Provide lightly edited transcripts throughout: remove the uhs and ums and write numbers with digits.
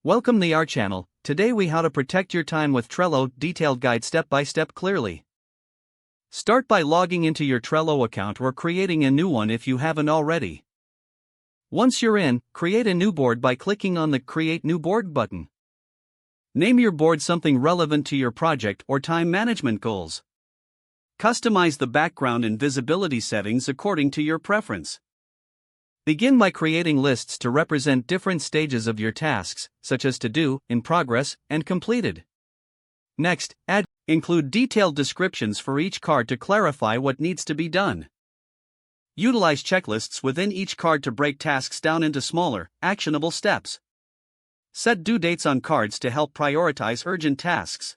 Welcome to our channel. Today we how to protect your time with Trello detailed guide step by step clearly. Start by logging into your Trello account or creating a new one if you haven't already. Once you're in, create a new board by clicking on the Create New Board button. Name your board something relevant to your project or time management goals. Customize the background and visibility settings according to your preference. Begin by creating lists to represent different stages of your tasks, such as to do, in progress, and completed. Next, include detailed descriptions for each card to clarify what needs to be done. Utilize checklists within each card to break tasks down into smaller, actionable steps. Set due dates on cards to help prioritize urgent tasks.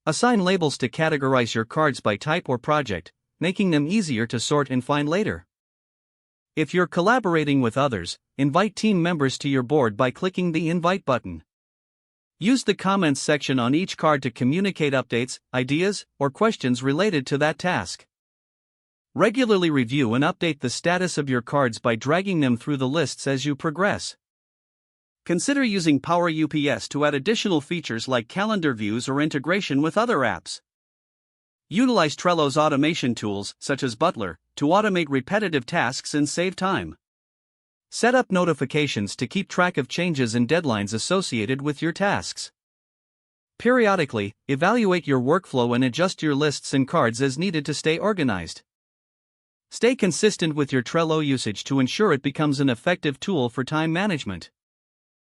Assign labels to categorize your cards by type or project, making them easier to sort and find later. If you're collaborating with others, invite team members to your board by clicking the Invite button. Use the comments section on each card to communicate updates, ideas, or questions related to that task. Regularly review and update the status of your cards by dragging them through the lists as you progress. Consider using Power UPS to add additional features like calendar views or integration with other apps. Utilize Trello's automation tools, such as Butler, to automate repetitive tasks and save time. Set up notifications to keep track of changes and deadlines associated with your tasks. Periodically, evaluate your workflow and adjust your lists and cards as needed to stay organized. Stay consistent with your Trello usage to ensure it becomes an effective tool for time management.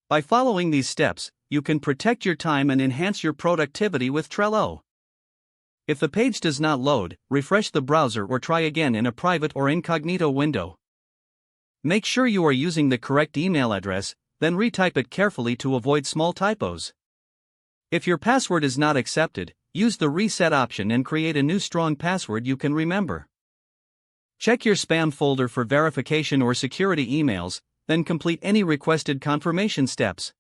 By following these steps, you can protect your time and enhance your productivity with Trello. If the page does not load, refresh the browser or try again in a private or incognito window. Make sure you are using the correct email address, then retype it carefully to avoid small typos. If your password is not accepted, use the reset option and create a new strong password you can remember. Check your spam folder for verification or security emails, then complete any requested confirmation steps.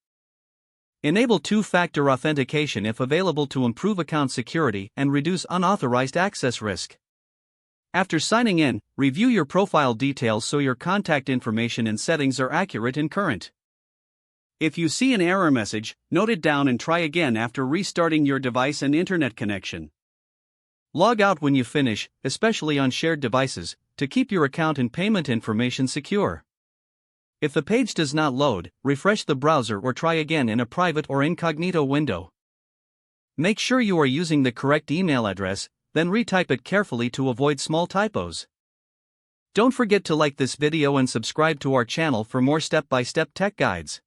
Enable two-factor authentication if available to improve account security and reduce unauthorized access risk. After signing in, review your profile details so your contact information and settings are accurate and current. If you see an error message, note it down and try again after restarting your device and internet connection. Log out when you finish, especially on shared devices, to keep your account and payment information secure. If the page does not load, refresh the browser or try again in a private or incognito window. Make sure you are using the correct email address, then retype it carefully to avoid small typos. Don't forget to like this video and subscribe to our channel for more step-by-step tech guides.